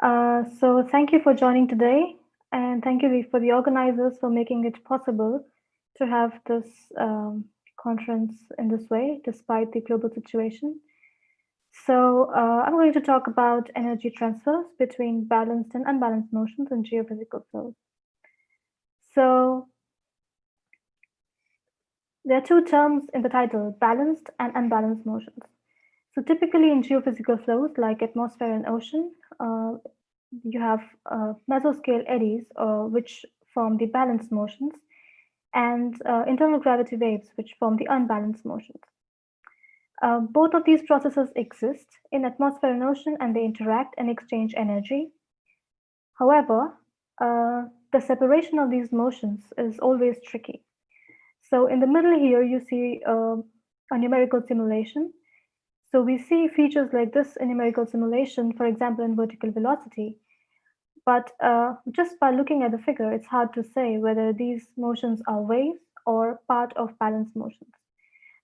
So thank you for joining today, and thank you for the organizers for making it possible to have this conference in this way, despite the global situation. So I'm going to talk about energy transfers between balanced and unbalanced motions in geophysical flows. So there are two terms in the title, balanced and unbalanced motions. So typically in geophysical flows like atmosphere and ocean, you have mesoscale eddies, which form the balanced motions, and internal gravity waves, which form the unbalanced motions. Both of these processes exist in atmosphere and ocean, and they interact and exchange energy. However, the separation of these motions is always tricky. So in the middle here, you see a numerical simulation. So we see features like this in numerical simulation, for example, in vertical velocity. But just by looking at the figure, it's hard to say whether these motions are waves or part of balanced motions.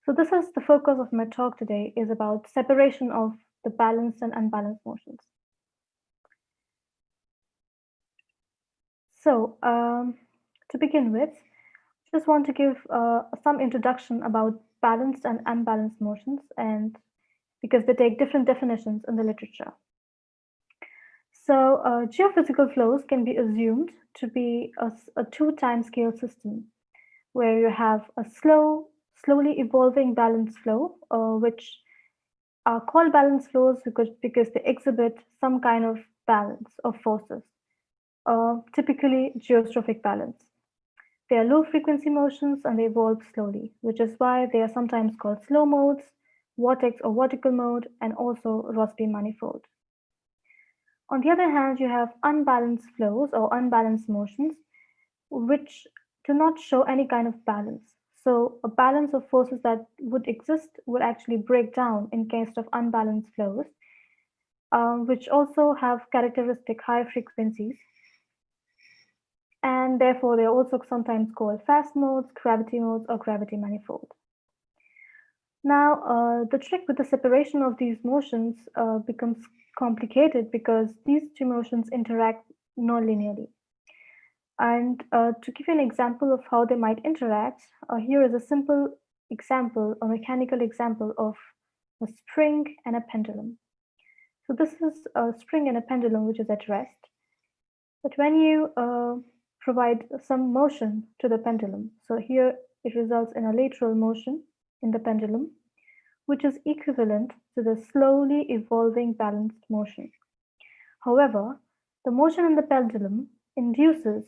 So this is the focus of my talk today, is about separation of the balanced and unbalanced motions. So to begin with, just want to give some introduction about balanced and unbalanced motions, and because they take different definitions in the literature. So geophysical flows can be assumed to be a two-time scale system where you have a slowly evolving balanced flow, which are called balanced flows because they exhibit some kind of balance of forces, typically geostrophic balance. They are low frequency motions and they evolve slowly, which is why they are sometimes called slow modes, vortex or vertical mode, and also Rossby manifold. On the other hand, you have unbalanced flows or unbalanced motions, which do not show any kind of balance. So a balance of forces that would exist would actually break down in case of unbalanced flows, which also have characteristic high frequencies. And therefore, they are also sometimes called fast modes, gravity modes, or gravity manifold. Now, the trick with the separation of these motions becomes complicated because these two motions interact non-linearly. And to give you an example of how they might interact, here is a simple example, a mechanical example of a spring and a pendulum. So this is a spring and a pendulum which is at rest. But when you provide some motion to the pendulum, so here it results in a lateral motion in the pendulum, which is equivalent to the slowly evolving balanced motion. However, the motion in the pendulum induces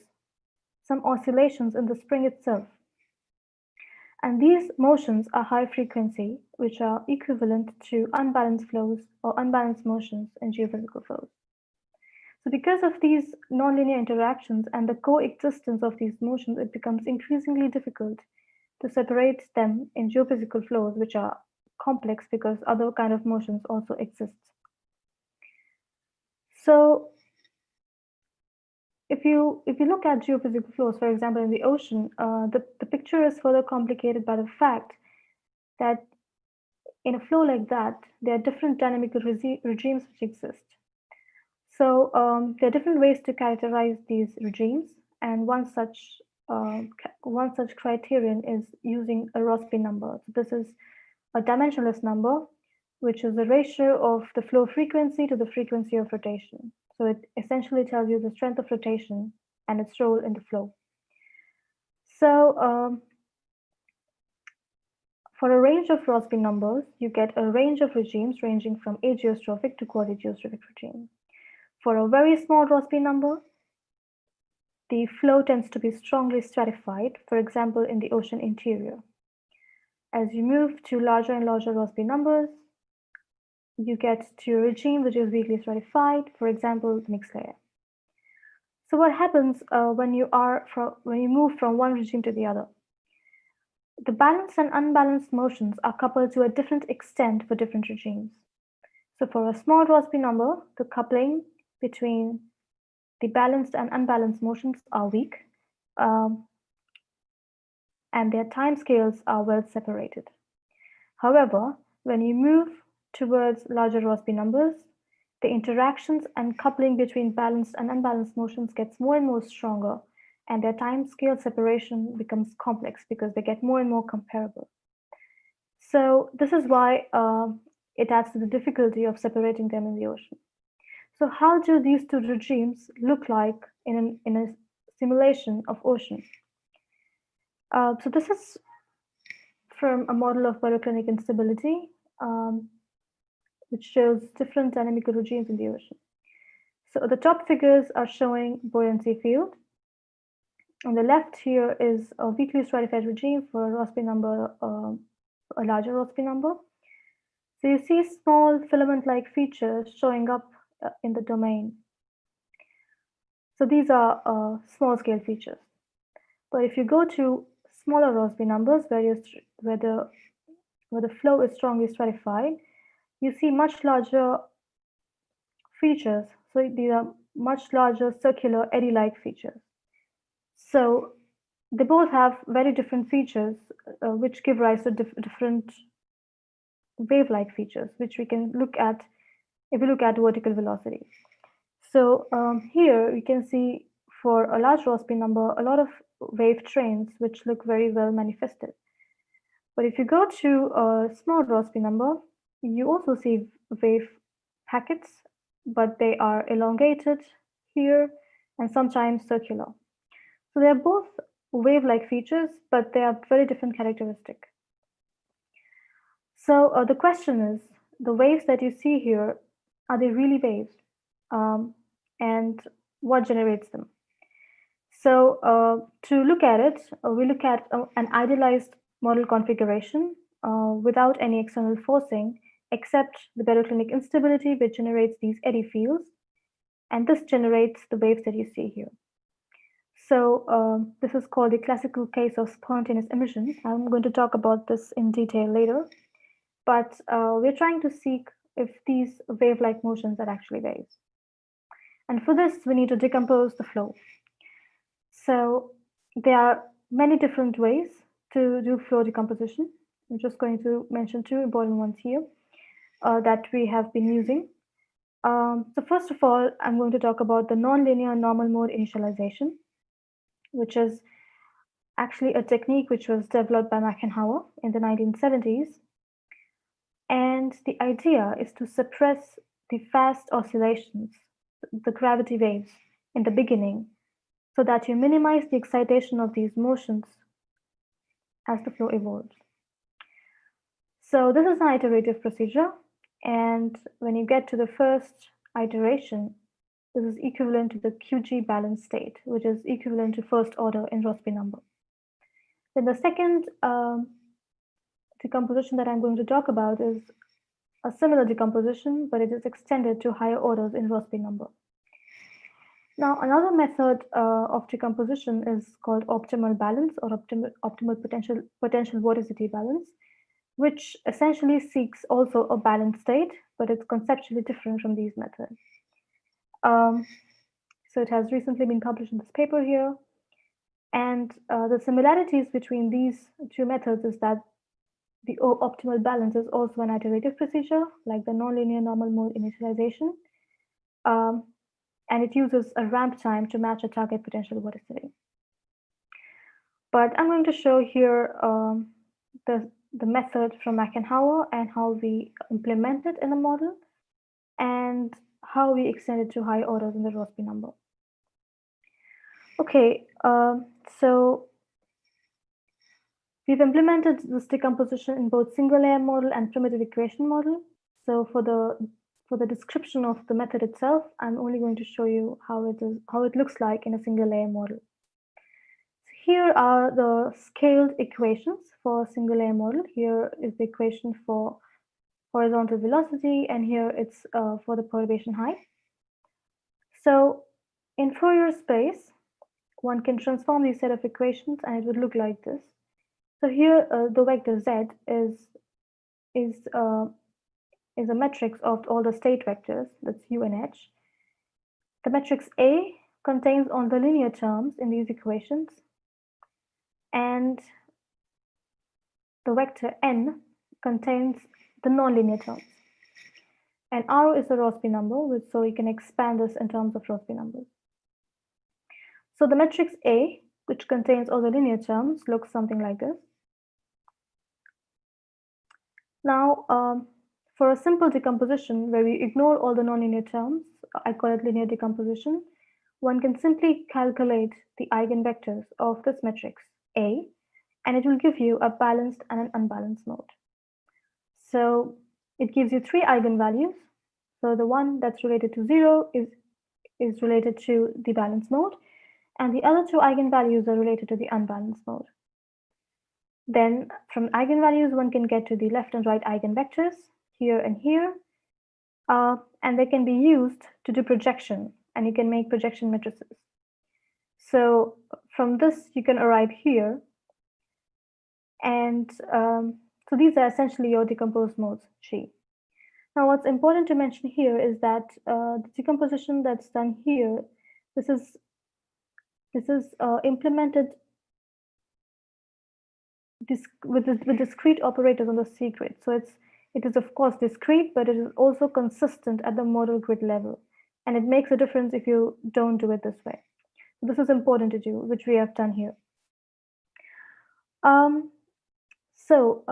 some oscillations in the spring itself. And these motions are high frequency, which are equivalent to unbalanced flows or unbalanced motions in geophysical flows. So because of these nonlinear interactions and the coexistence of these motions, it becomes increasingly difficult to separate them in geophysical flows, which are complex because other kind of motions also exist. So if you look at geophysical flows, for example, in the ocean, the picture is further complicated by the fact that in a flow like that, there are different dynamical regimes which exist. So there are different ways to characterize these regimes, and one such criterion is using a Rossby number. So this is a dimensionless number, which is the ratio of the flow frequency to the frequency of rotation. So it essentially tells you the strength of rotation and its role in the flow. So for a range of Rossby numbers, you get a range of regimes ranging from ageostrophic to quasi-geostrophic regime. For a very small Rossby number, the flow tends to be strongly stratified, for example, in the ocean interior. As you move to larger and larger Rossby numbers, you get to a regime which is weakly stratified, for example, the mixed layer. So what happens when you move from one regime to the other? The balanced and unbalanced motions are coupled to a different extent for different regimes. So for a small Rossby number, the coupling between the balanced and unbalanced motions are weak, and their timescales are well separated. However, when you move towards larger Rossby numbers, the interactions and coupling between balanced and unbalanced motions gets more and more stronger, and their time scale separation becomes complex because they get more and more comparable. So this is why it adds to the difficulty of separating them in the ocean. So how do these two regimes look like in a simulation of ocean? So this is from a model of baroclinic instability, which shows different dynamical regimes in the ocean. So the top figures are showing buoyancy field. On the left here is a weakly stratified regime for a Rossby number, a larger Rossby number. So you see small filament-like features showing up in the domain. So these are small-scale features. But if you go to smaller Rossby numbers where the flow is strongly stratified, you see much larger features. So these are much larger circular eddy-like features. So they both have very different features, which give rise to different wave-like features, which we can look at if we look at vertical velocity. So here we can see for a large Rossby number, a lot of wave trains, which look very well manifested. But if you go to a small Rossby number, you also see wave packets, but they are elongated here and sometimes circular. So they are both wave-like features, but they are very different characteristics. So the question is, the waves that you see here, are they really waves? And what generates them? So to look at it, we look at an idealized model configuration without any external forcing, except the baroclinic instability, which generates these eddy fields. And this generates the waves that you see here. So this is called the classical case of spontaneous emission. I'm going to talk about this in detail later. But we're trying to seek if these wave-like motions are actually waves. And for this, we need to decompose the flow. So there are many different ways to do flow decomposition. I'm just going to mention two important ones here that we have been using. So first of all, I'm going to talk about the nonlinear normal mode initialization, which is actually a technique which was developed by Machenhauer in the 1970s. And the idea is to suppress the fast oscillations, the gravity waves, in the beginning, so that you minimize the excitation of these motions as the flow evolves. So this is an iterative procedure, and when you get to the first iteration, this is equivalent to the QG balanced state, which is equivalent to first order in Rossby number. Then the second decomposition that I'm going to talk about is a similar decomposition, but it is extended to higher orders in Rossby number. Now, another method of decomposition is called optimal balance or optimal potential vorticity balance, which essentially seeks also a balanced state, but it's conceptually different from these methods. So it has recently been published in this paper here. And the similarities between these two methods is that the optimal balance is also an iterative procedure, like the nonlinear normal mode initialization. And it uses a ramp time to match a target potential vorticity. But I'm going to show here the method from Machenhauer and how we implement it in the model and how we extend it to high orders in the Rossby number. Okay, so we've implemented this decomposition in both single layer model and primitive equation model. So for the description of the method itself, I'm only going to show you how it looks like in a single layer model. So here are the scaled equations for a single layer model. Here is the equation for horizontal velocity, and here it's for the perturbation height. So in Fourier space, one can transform these set of equations and it would look like this. So here the vector z is a matrix of all the state vectors, that's u and h. The matrix A contains all the linear terms in these equations, and the vector n contains the nonlinear terms. And R is a Rossby number, so you can expand this in terms of Rossby numbers. So the matrix A, which contains all the linear terms, looks something like this. Now, for a simple decomposition where we ignore all the nonlinear terms, I call it linear decomposition, one can simply calculate the eigenvectors of this matrix A, and it will give you a balanced and an unbalanced mode. So it gives you 3 eigenvalues. So the one that's related to 0 is related to the balanced mode, and the other 2 eigenvalues are related to the unbalanced mode. Then from eigenvalues, one can get to the left and right eigenvectors here and here, and they can be used to do projection, and you can make projection matrices. So from this, you can arrive here, and so these are essentially your decomposed modes, G. Now, what's important to mention here is that the decomposition that's done here, this is implemented with discrete operators on the C grid. So it is of course discrete, but it is also consistent at the model grid level, and it makes a difference if you don't do it this way. So this is important to do, which we have done here. So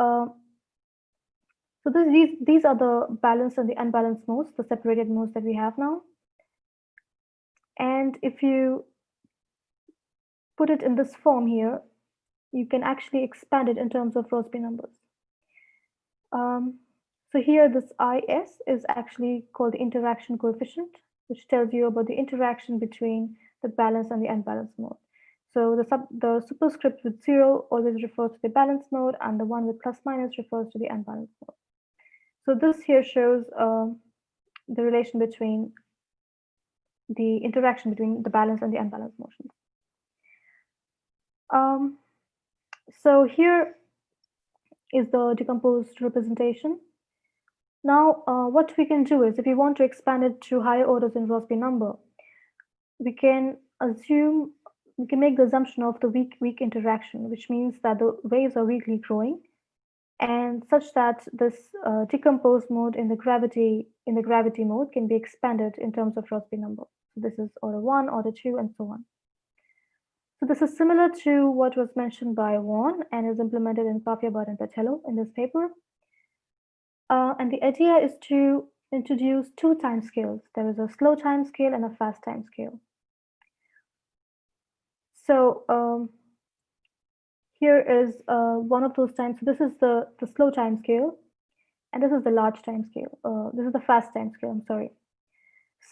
these are the balanced and the unbalanced modes, the separated modes that we have now. And if you put it in this form here, you can actually expand it in terms of Rossby numbers. So here this IS is actually called the interaction coefficient, which tells you about the interaction between the balanced and the unbalanced mode. So the superscript with 0 always refers to the balanced mode, and the one with plus minus refers to the unbalanced mode. So this here shows the relation between the interaction between the balanced and the unbalanced motions. So here is the decomposed representation. Now, what we can do is, if we want to expand it to higher orders in Rossby number, we can make the assumption of the weak interaction, which means that the waves are weakly growing, and such that this decomposed mode in the gravity mode can be expanded in terms of Rossby number. So this is order 1, order 2, and so on. So this is similar to what was mentioned by Vaughan and is implemented in Papiabad and Patello in this paper. And the idea is to introduce 2 time scales. There is a slow time scale and a fast time scale. So here is one of those times. So this is the slow time scale, and this is the large time scale. This is the fast time scale, I'm sorry.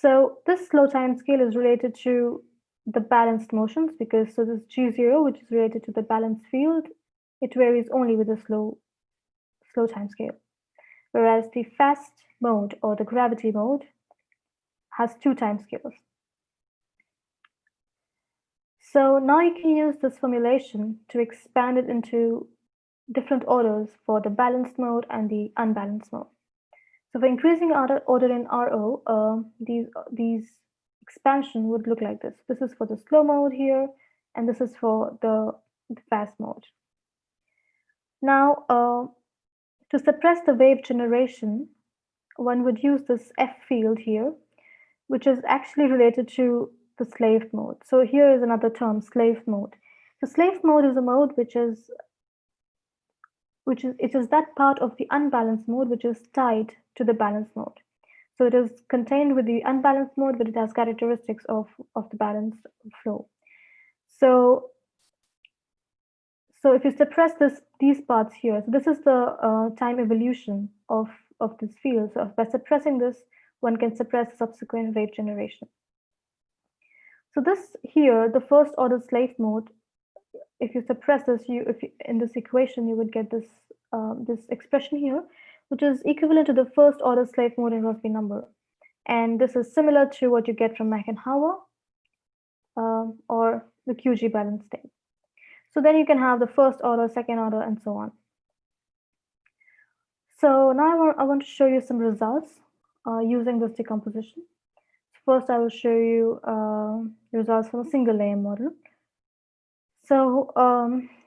So this slow time scale is related to the balanced motions, because so this G0, which is related to the balanced field, it varies only with the slow time scale. Whereas the fast mode or the gravity mode has 2 time scales. So now you can use this formulation to expand it into different orders for the balanced mode and the unbalanced mode. So for increasing order in RO, these expansion would look like this. This is for the slow mode here, and this is for the fast mode. Now, to suppress the wave generation, one would use this F field here, which is actually related to the slave mode. So here is another term, slave mode. So slave mode is a mode which is that part of the unbalanced mode which is tied to the balanced mode. So it is contained with the unbalanced mode, but it has characteristics of the balanced flow. So if you suppress these parts here, so this is the time evolution of this field. So by suppressing this, one can suppress subsequent wave generation. So this here, the first order slave mode, if you suppress this, in this equation, you would get this expression here, which is equivalent to the first order slave mode in Rossby number. And this is similar to what you get from Machenhauer or the QG balance state. So then you can have the first order, second order, and so on. So now I want to show you some results using this decomposition. First, I will show you results from a single layer model. So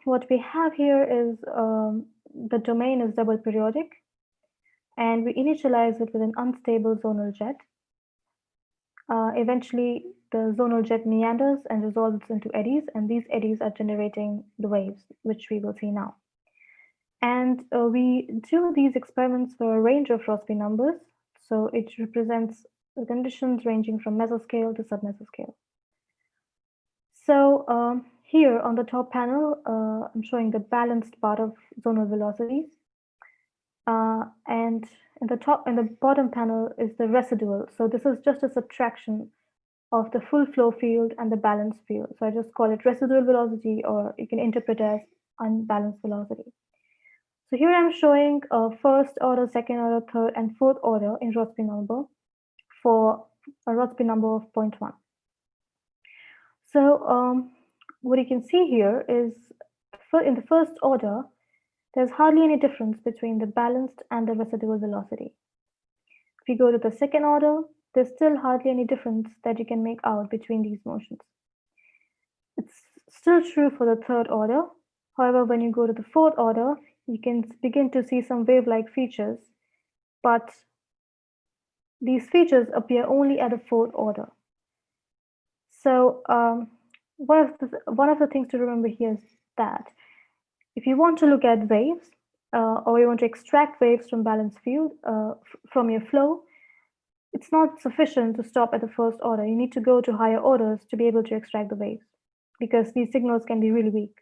what we have here is the domain is double periodic, and we initialize it with an unstable zonal jet. Eventually, the zonal jet meanders and resolves into eddies, and these eddies are generating the waves, which we will see now. And we do these experiments for a range of Rossby numbers, so it represents the conditions ranging from mesoscale to submesoscale. So here on the top panel, I'm showing the balanced part of zonal velocities. And in the bottom panel is the residual. So this is just a subtraction of the full flow field and the balanced field. So I just call it residual velocity, or you can interpret as unbalanced velocity. So here I'm showing first order, second order, third, and fourth order in Rossby number for a Rossby number of 0.1. So what you can see here is in the first order, there's hardly any difference between the balanced and the residual velocity. If you go to the second order, there's still hardly any difference that you can make out between these motions. It's still true for the third order. However, when you go to the fourth order, you can begin to see some wave-like features, but these features appear only at the fourth order. So one of the things to remember here is that if you want to look at waves, or you want to extract waves from balanced field from your flow, it's not sufficient to stop at the first order. You need to go to higher orders to be able to extract the waves, because these signals can be really weak.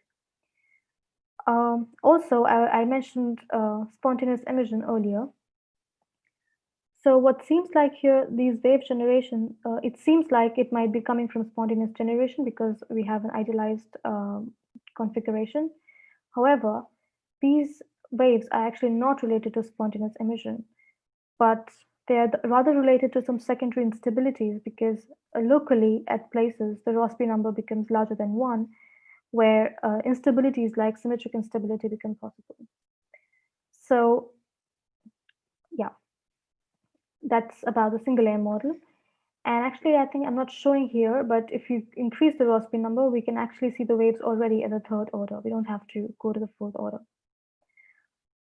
Also, I mentioned spontaneous emission earlier. So what seems like here, these wave generation, it seems like it might be coming from spontaneous generation because we have an idealized configuration. However, these waves are actually not related to spontaneous emission, but they are rather related to some secondary instabilities, because locally at places, the Rossby number becomes larger than 1, where instabilities like symmetric instability become possible. So yeah, that's about the single layer model. And actually, I think I'm not showing here, but if you increase the Rossby number, we can actually see the waves already at the third order. We don't have to go to the fourth order.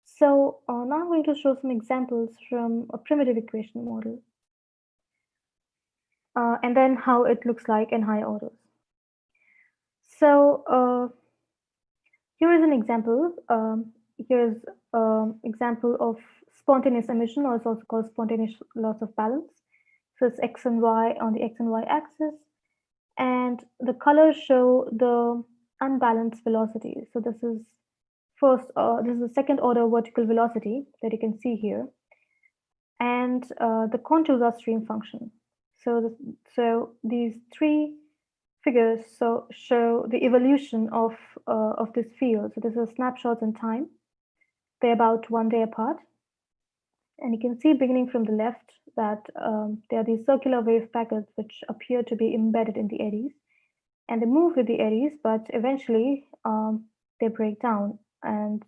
So now I'm going to show some examples from a primitive equation model, and then how it looks like in higher orders. So here is an example. Here's an example of spontaneous emission, or it's also called spontaneous loss of balance. So it's x and y on the x and y axis, and the colors show the unbalanced velocity. So this is this is the second order vertical velocity that you can see here, and the contours are stream function. So these three figures show the evolution of this field. So this is snapshots in time. They're about 1 day apart, and you can see beginning from the left that there are these circular wave packets which appear to be embedded in the eddies, and they move with the eddies, but eventually they break down and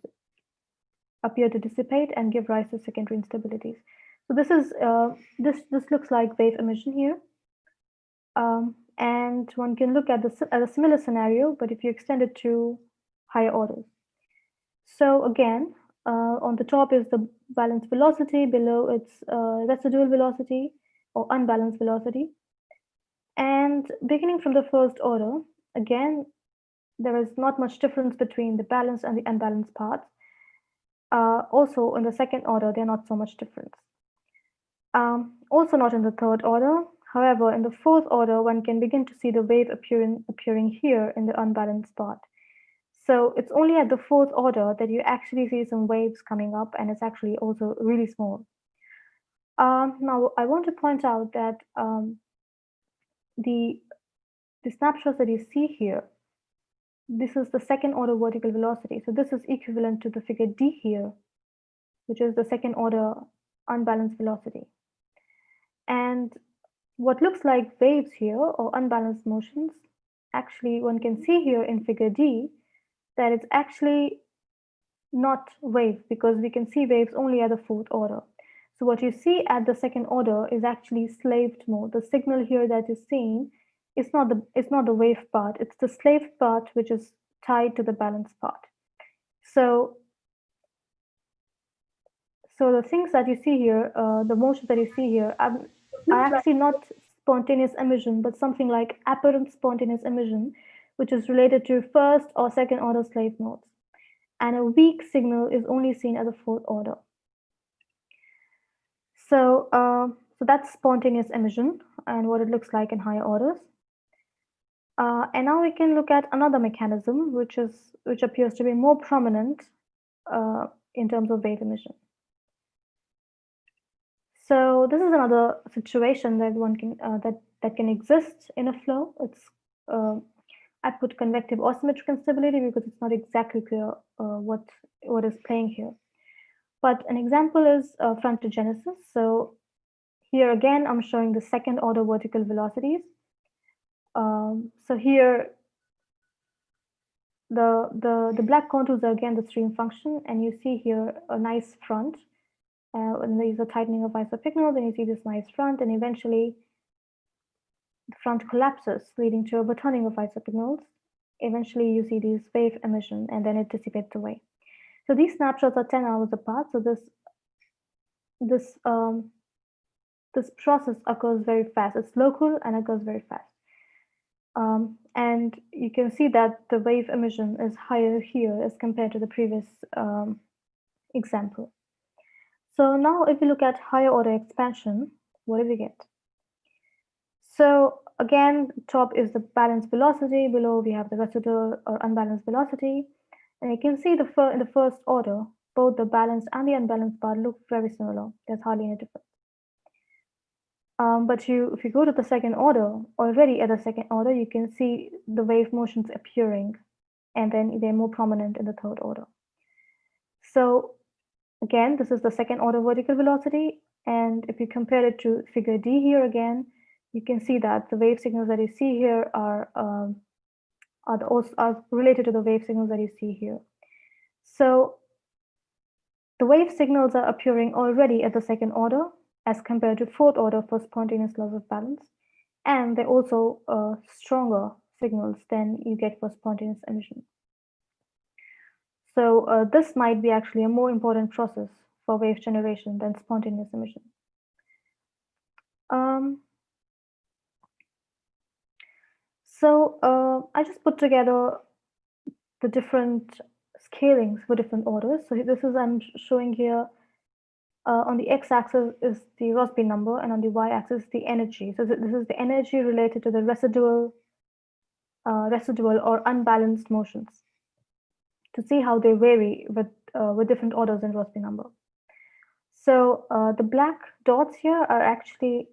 appear to dissipate and give rise to secondary instabilities. So this is this looks like wave emission here, and one can look at a similar scenario, but if you extend it to higher orders. So again, on the top is the balanced velocity, below it's residual velocity or unbalanced velocity, and beginning from the first order, again, there is not much difference between the balanced and the unbalanced parts. Also, in the second order, they're not so much difference. Also not in the third order. However, in the fourth order, one can begin to see the wave appearing here in the unbalanced part. So it's only at the fourth order that you actually see some waves coming up, and it's actually also really small. Now, I want to point out that the snapshots that you see here, this is the second order vertical velocity. So this is equivalent to the figure D here, which is the second order unbalanced velocity. And what looks like waves here or unbalanced motions, actually one can see here in figure D that it's actually not waves, because we can see waves only at the fourth order. So what you see at the second order is actually slaved mode. The signal here that is seen is not the wave part, it's the slaved part which is tied to the balanced part. So So the things that you see here, the motions that you see here, are actually not spontaneous emission, but something like apparent spontaneous emission, which is related to first or second order slave modes. And a weak signal is only seen at the fourth order. So, so that's spontaneous emission and what it looks like in higher orders. And now we can look at another mechanism, which appears to be more prominent in terms of wave emission. So this is another situation that one can that can exist in a flow. It's I put convective or symmetric instability because it's not exactly clear what is playing here. But an example is frontogenesis. So here again, I'm showing the second order vertical velocities. So here, the black contours are again the stream function, and you see here a nice front. And there is a tightening of isopycnal, then you see this nice front, and eventually the front collapses, leading to a batoning of isopycnals. Eventually, you see these wave emission, and then it dissipates away. So these snapshots are 10 hours apart. So this process occurs very fast. It's local and occurs very fast. And you can see that the wave emission is higher here as compared to the previous example. So now if we look at higher order expansion, what do we get? So again, top is the balanced velocity, below we have the residual or unbalanced velocity. And you can see in the first order, both the balanced and the unbalanced part look very similar. There's hardly any difference. But if you go to the second order, already at the second order, you can see the wave motions appearing, and then they're more prominent in the third order. So again, this is the second order vertical velocity. And if you compare it to figure D here again, you can see that the wave signals that you see here are related to the wave signals that you see here. So the wave signals are appearing already at the second order as compared to fourth order for spontaneous loss of balance. And they're also stronger signals than you get for spontaneous emission. So this might be actually a more important process for wave generation than spontaneous emission. I just put together the different scalings for different orders. So this is, I'm showing here on the x-axis is the Rossby number, and on the y-axis the energy. So this is the energy related to the residual or unbalanced motions, to see how they vary with different orders in Rossby number. So the black dots here are actually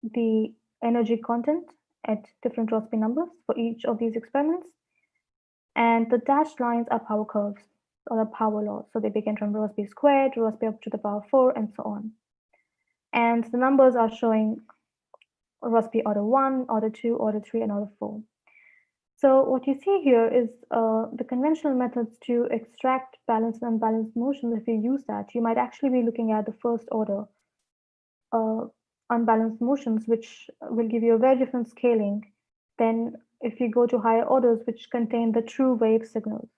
the energy content at different Rossby numbers for each of these experiments. And the dashed lines are power curves or the power laws. So they begin from Rossby squared, Rossby up to the power 4, and so on. And the numbers are showing Rossby order 1, order 2, order 3, and order 4. So what you see here is the conventional methods to extract balanced and unbalanced motions. If you use that, you might actually be looking at the first order unbalanced motions, which will give you a very different scaling than if you go to higher orders, which contain the true wave signals.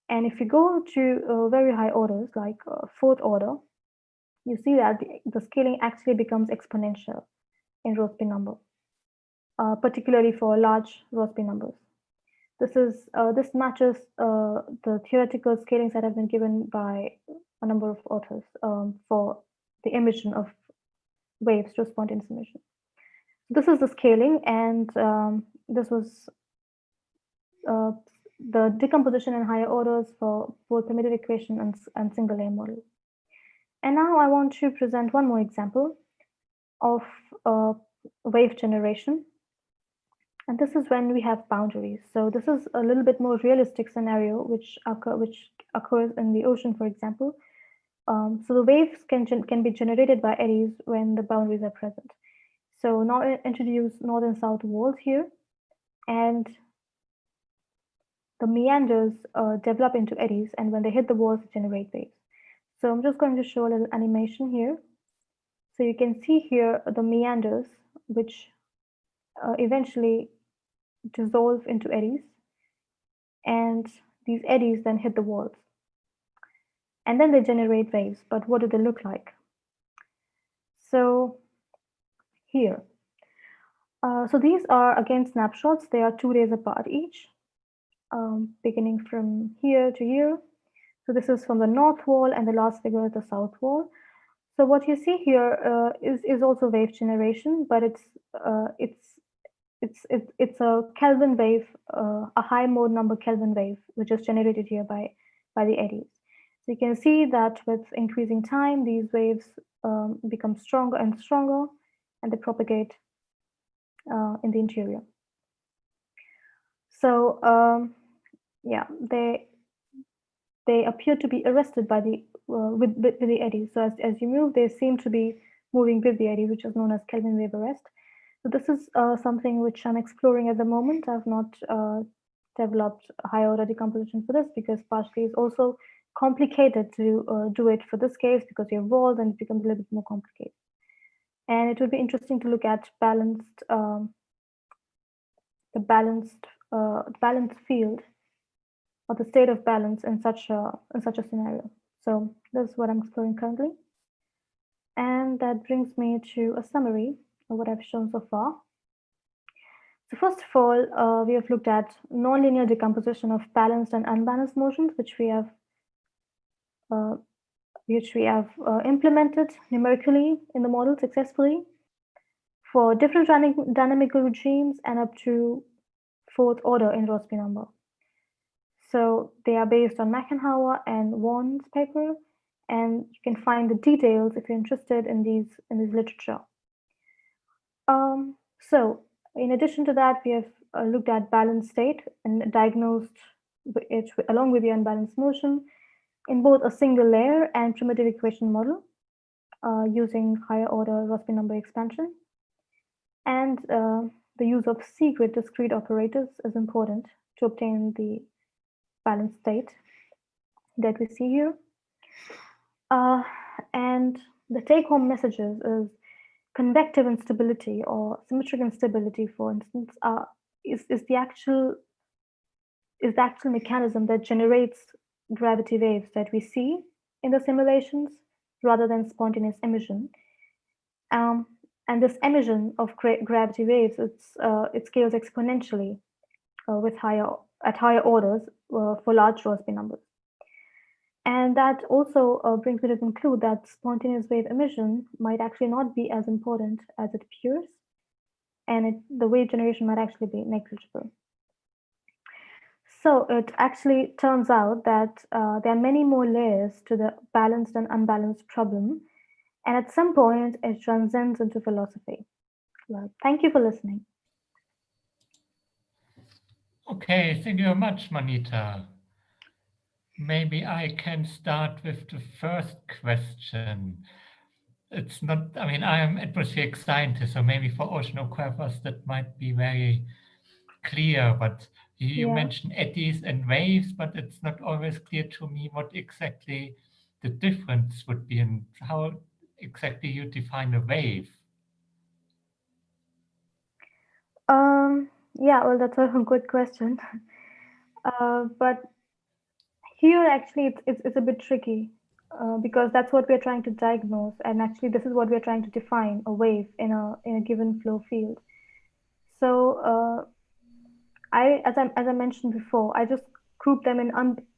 And if you go to very high orders, like fourth order, you see that the scaling actually becomes exponential in Rossby number, particularly for large Rossby numbers. This matches the theoretical scalings that have been given by a number of authors for the emission of waves to spontaneous emission. This is the scaling, and this was the decomposition in higher orders for both primitive equation and single layer model. And now I want to present one more example of wave generation. And this is when we have boundaries. So this is a little bit more realistic scenario which occurs in the ocean, for example. So the waves can be generated by eddies when the boundaries are present. So now I introduce north and south walls here, and the meanders develop into eddies, and when they hit the walls, they generate waves. So I'm just going to show a little animation here. So you can see here the meanders, which eventually dissolve into eddies, and these eddies then hit the walls. And then they generate waves, but what do they look like? So here, so these are again snapshots. They are 2 days apart each, beginning from here to here. So this is from the north wall, and the last figure is the south wall. So what you see here is also wave generation, but it's a Kelvin wave, a high mode number Kelvin wave, which is generated here by the eddies. So you can see that with increasing time, these waves become stronger and stronger, and they propagate in the interior. So yeah, they appear to be arrested by the with the eddy. So as you move, they seem to be moving with the eddy, which is known as Kelvin wave arrest. So this is something which I'm exploring at the moment. I've not developed a higher order decomposition for this because partially it's also complicated to do it for this case because you have walls and it becomes a little bit more complicated. And it would be interesting to look at the balanced field or the state of balance in such a scenario. So this is what I'm exploring currently. And that brings me to a summary of what I've shown so far. So first of all, we have looked at nonlinear decomposition of balanced and unbalanced motions, which we have implemented numerically in the model successfully for different dynamical regimes and up to 4th order in Rossby number. So they are based on Machenhauer and Vaughan's paper, and you can find the details if you're interested in these literature. So in addition to that, we have looked at balanced state and diagnosed it along with the unbalanced motion in both a single layer and primitive equation model using higher order Rossby number expansion. And the use of secret discrete operators is important to obtain the balanced state that we see here. And the take-home messages is convective instability or symmetric instability, for instance, is the actual mechanism that generates gravity waves that we see in the simulations rather than spontaneous emission. And this emission of gravity waves, it scales exponentially at higher orders for large Rossby numbers. And that also brings me to conclude that spontaneous wave emission might actually not be as important as it appears, and the wave generation might actually be negligible. So it actually turns out that there are many more layers to the balanced and unbalanced problem, and at some point it transcends into philosophy. Well, thank you for listening. Okay, thank you very much, Manita. Maybe I can start with the first question. It's not, I mean, I am atmospheric scientist, so maybe for oceanographers that might be very clear, but you mentioned eddies and waves, but it's not always clear to me what exactly the difference would be and how exactly you define a wave. Yeah, well, that's a good question. But here, actually, it's a bit tricky because that's what we're trying to diagnose, and actually, this is what we're trying to define: a wave in a given flow field. So, as I mentioned before, I just group them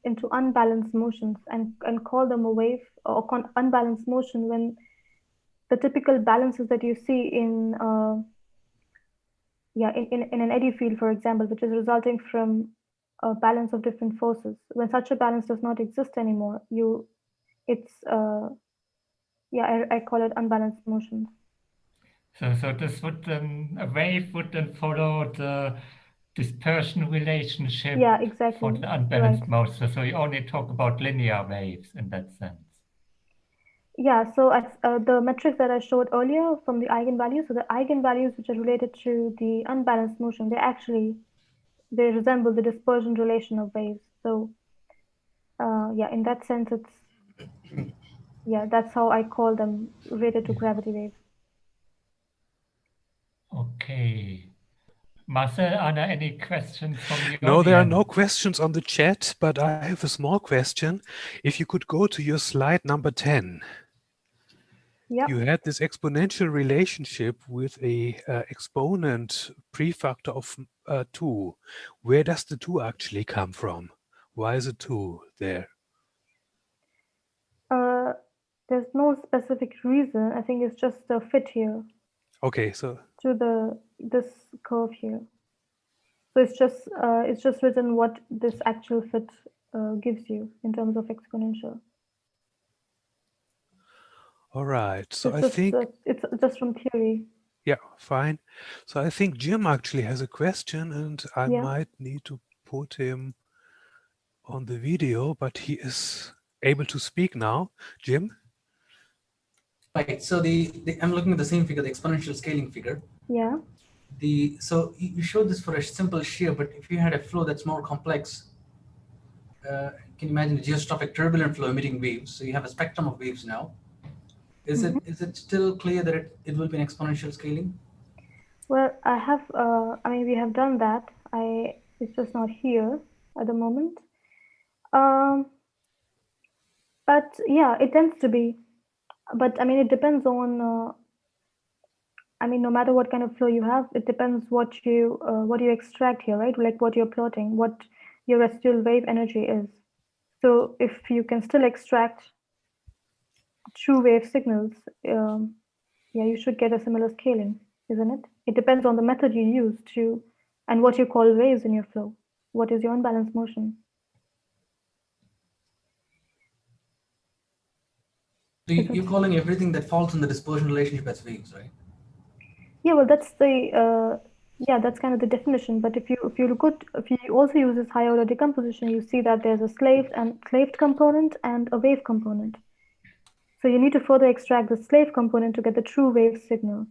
into unbalanced motions and call them a wave or unbalanced motion when the typical balances that you see in an eddy field, for example, which is resulting from a balance of different forces. When such a balance does not exist anymore, I call it unbalanced motions. So this would then, a wave would then follow the dispersion relationship for the unbalanced motion. So you only talk about linear waves in that sense. Yeah, so the metrics that I showed earlier from the eigenvalues, so the eigenvalues which are related to the unbalanced motion, they resemble the dispersion relation of waves. So in that sense, that's how I call them related to gravity waves. Okay. Marcel, are there any questions from the No, there are audience? no questions on the chat, but I have a small question. If you could go to your slide number 10. Yeah. You had this exponential relationship with a exponent prefactor of 2. Where does the 2 actually come from? Why is it 2 there? There's no specific reason. I think it's just a fit here. Okay, so To this curve here. So it's just written what this actual fit gives you in terms of exponential. all right. So I It's think it's just from theory. yeah, fine. So I think Jim actually has a question, and I might need to put him on the video, but he is able to speak now. Jim? Right. So I'm looking at the same figure, the exponential scaling figure. Yeah. So you showed this for a simple shear, but if you had a flow that's more complex, can you imagine a geostrophic turbulent flow emitting waves? So you have a spectrum of waves now. Is it still clear that it will be an exponential scaling? Well, I mean, we have done that. It's just not here at the moment. But yeah, it tends to be. But I mean, it depends on. I mean, no matter what kind of flow you have, it depends what you extract here, right? Like what you're plotting, what your residual wave energy is. So if you can still extract true wave signals, yeah, you should get a similar scaling, isn't it? It depends on the method you use to, and what you call waves in your flow. What is your unbalanced motion? So you're calling everything that falls in the dispersion relationship as waves, right? Yeah, well, that's that's kind of the definition. But if you also use this higher order decomposition, you see that there's a slaved component and a wave component. So you need to further extract the slave component to get the true wave signal.